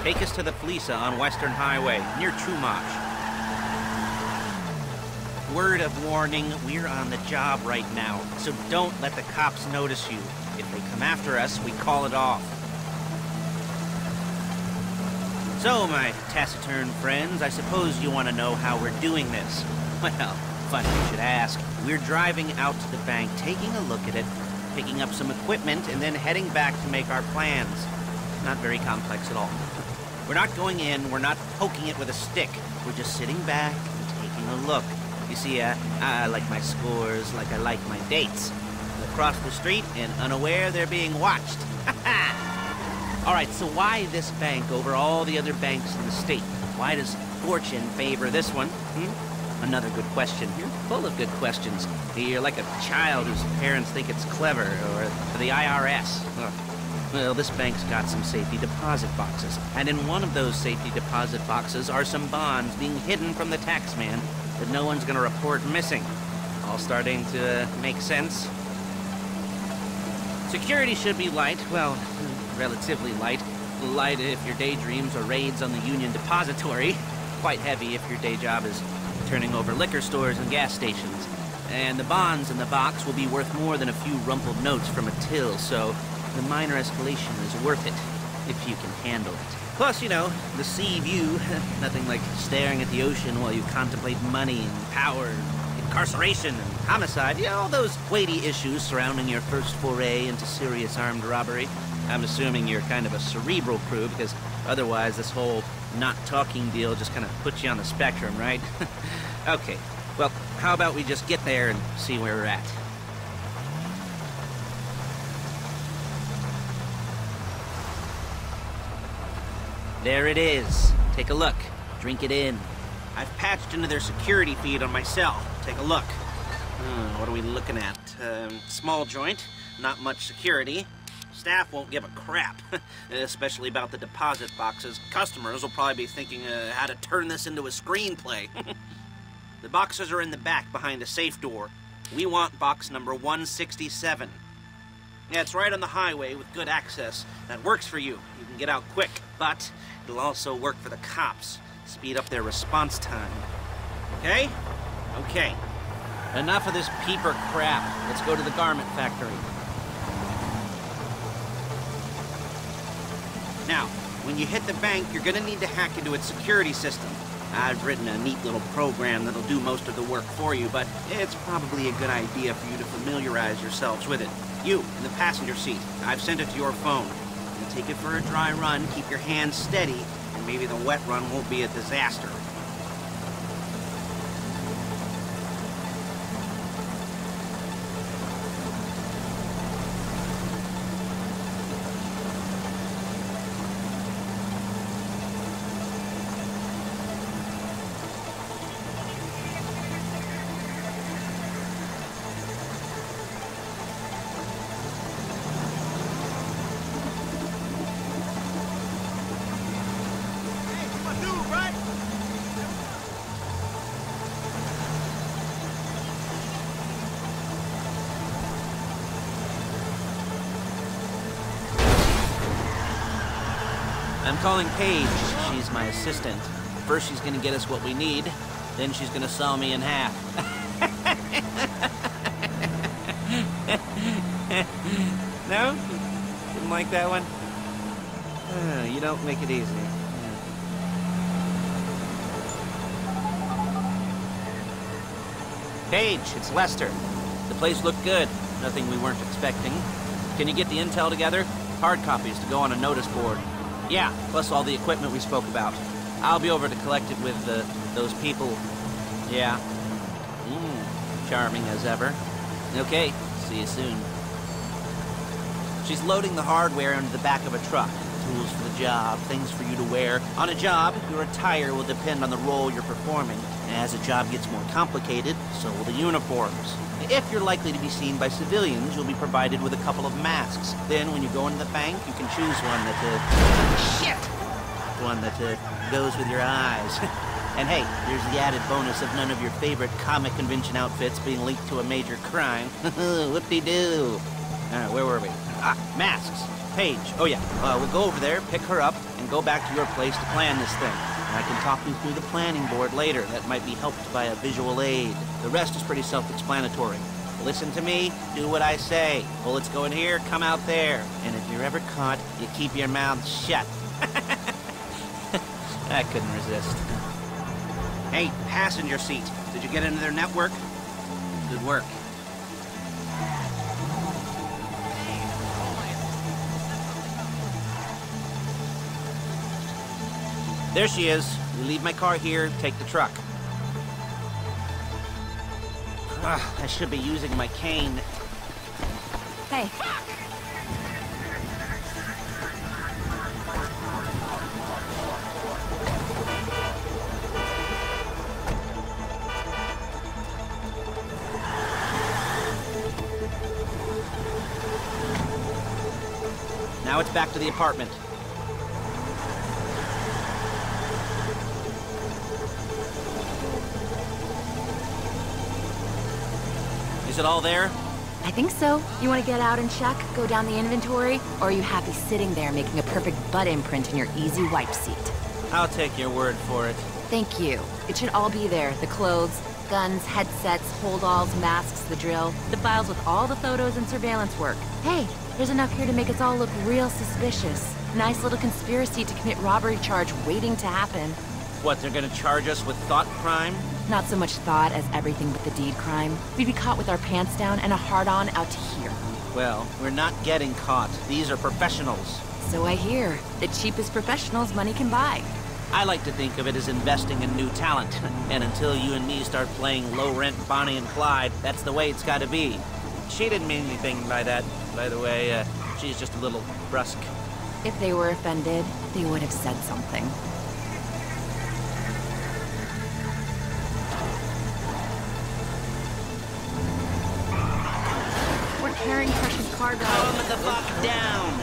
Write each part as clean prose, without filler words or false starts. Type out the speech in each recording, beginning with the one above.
Take us to the Fleeca on Western Highway, near Chumash. Word of warning, we're on the job right now, so don't let the cops notice you. If they come after us, we call it off. So, my taciturn friends, I suppose you want to know how we're doing this. Well, funny you should ask. We're driving out to the bank, taking a look at it, picking up some equipment, and then heading back to make our plans. Not very complex at all. We're not going in, we're not poking it with a stick. We're just sitting back and taking a look. You see, I like my scores like I like my dates. Across the street and unaware they're being watched. All right, so why this bank over all the other banks in the state? Why does fortune favor this one? Another good question. You're full of good questions. You're like a child whose parents think it's clever, or the IRS. Ugh. Well, this bank's got some safety deposit boxes, and in one of those safety deposit boxes are some bonds being hidden from the taxman that no one's gonna report missing. All starting to make sense? Security should be light, well, relatively light. Light if your daydreams are raids on the Union Depository. Quite heavy if your day job is turning over liquor stores and gas stations. And the bonds in the box will be worth more than a few rumpled notes from a till, so the minor escalation is worth it, if you can handle it. Plus, you know, the sea view, nothing like staring at the ocean while you contemplate money and power, incarceration and homicide, you know, all those weighty issues surrounding your first foray into serious armed robbery. I'm assuming you're kind of a cerebral crew, because otherwise this whole not talking deal just kind of puts you on the spectrum, right? Okay, well, how about we just get there and see where we're at? There it is. Take a look. Drink it in. I've patched into their security feed on my cell. Take a look. What are we looking at? Small joint, not much security. Staff won't give a crap, especially about the deposit boxes. Customers will probably be thinking how to turn this into a screenplay. The boxes are in the back behind a safe door. We want box number 167. Yeah, it's right on the highway with good access. That works for you. You can get out quick, but it'll also work for the cops. Speed up their response time. Okay? Okay. Enough of this peeper crap. Let's go to the garment factory. Now, when you hit the bank, you're gonna need to hack into its security system. I've written a neat little program that'll do most of the work for you, but it's probably a good idea for you to familiarize yourselves with it. You, in the passenger seat, I've sent it to your phone. You take it for a dry run, keep your hands steady, and maybe the wet run won't be a disaster. I'm calling Paige. She's my assistant. First she's gonna get us what we need, then she's gonna saw me in half. No? Didn't like that one? You don't make it easy. Paige, it's Lester. The place looked good. Nothing we weren't expecting. Can you get the intel together? Hard copies to go on a notice board. Yeah, plus all the equipment we spoke about. I'll be over to collect it with those people. Yeah. Charming as ever. Okay, see you soon. She's loading the hardware into the back of a truck. Tools for the job, things for you to wear. On a job, your attire will depend on the role you're performing. As a job gets more complicated, so will the uniforms. If you're likely to be seen by civilians, you'll be provided with a couple of masks. Then, when you go into the bank, you can choose one that, one that goes with your eyes. And hey, here's the added bonus of none of your favorite comic convention outfits being linked to a major crime. Whoop-de-doo. Where were we? Masks. Paige. Oh, yeah. We'll go over there, pick her up, and go back to your place to plan this thing. And I can talk you through the planning board later. That might be helped by a visual aid. The rest is pretty self-explanatory. Listen to me, do what I say. Bullets go in here, come out there. And if you're ever caught, you keep your mouth shut. I couldn't resist. Hey, passenger seat. Did you get into their network? Good work. There she is. You leave my car here, take the truck. I should be using my cane. Hey. Now it's back to the apartment. Is it all there? I think so. You want to get out and check, go down the inventory, or are you happy sitting there making a perfect butt imprint in your easy wipe seat? I'll take your word for it. Thank you. It should all be there. The clothes, guns, headsets, holdalls, masks, the drill, the files with all the photos and surveillance work. Hey, there's enough here to make us all look real suspicious. Nice little conspiracy to commit robbery charge waiting to happen. What, they're gonna charge us with thought crime? Not so much thought as everything but the deed crime. We'd be caught with our pants down and a hard-on out to here. Well, we're not getting caught. These are professionals. So I hear. The cheapest professionals money can buy. I like to think of it as investing in new talent. And until you and me start playing low-rent Bonnie and Clyde, that's the way it's gotta be. She didn't mean anything by that, by the way. She's just a little brusque. If they were offended, they would have said something. We're carrying precious cargo. Calm the fuck down!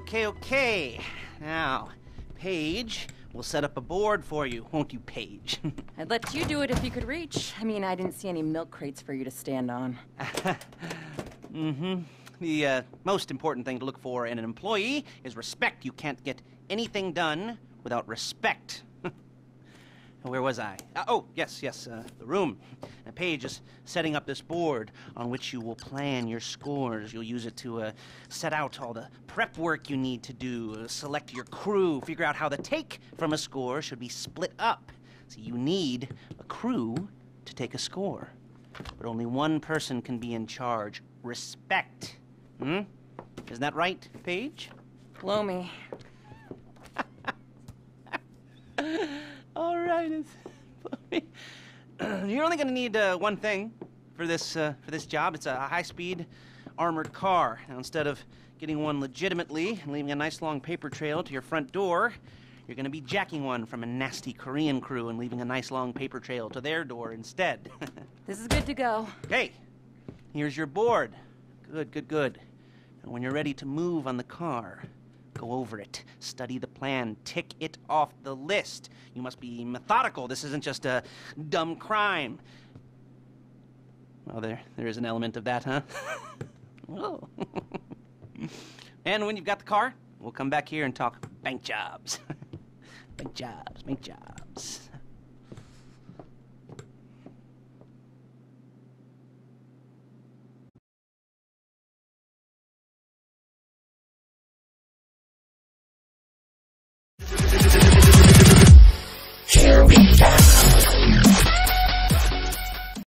Okay. Now, Paige, we'll set up a board for you, won't you, Paige? I'd let you do it if you could reach. I mean, I didn't see any milk crates for you to stand on. The most important thing to look for in an employee is respect. You can't get anything done without respect. Where was I? Yes, the room. Now, Paige is setting up this board on which you will plan your scores. You'll use it to set out all the prep work you need to do, select your crew, figure out how the take from a score should be split up. So you need a crew to take a score. But only one person can be in charge. Respect. Isn't that right, Paige? Blow me. All right, you're only going to need one thing for this job. It's a high-speed armored car. Now, instead of getting one legitimately and leaving a nice long paper trail to your front door, you're going to be jacking one from a nasty Korean crew and leaving a nice long paper trail to their door instead. This is good to go. Okay, here's your board. Good. And when you're ready to move on the car, go over it, study the plan, tick it off the list. You must be methodical. This isn't just a dumb crime. Well, there is an element of that, huh? Whoa. And when you've got the car, we'll come back here and talk bank jobs. Bank jobs. be there.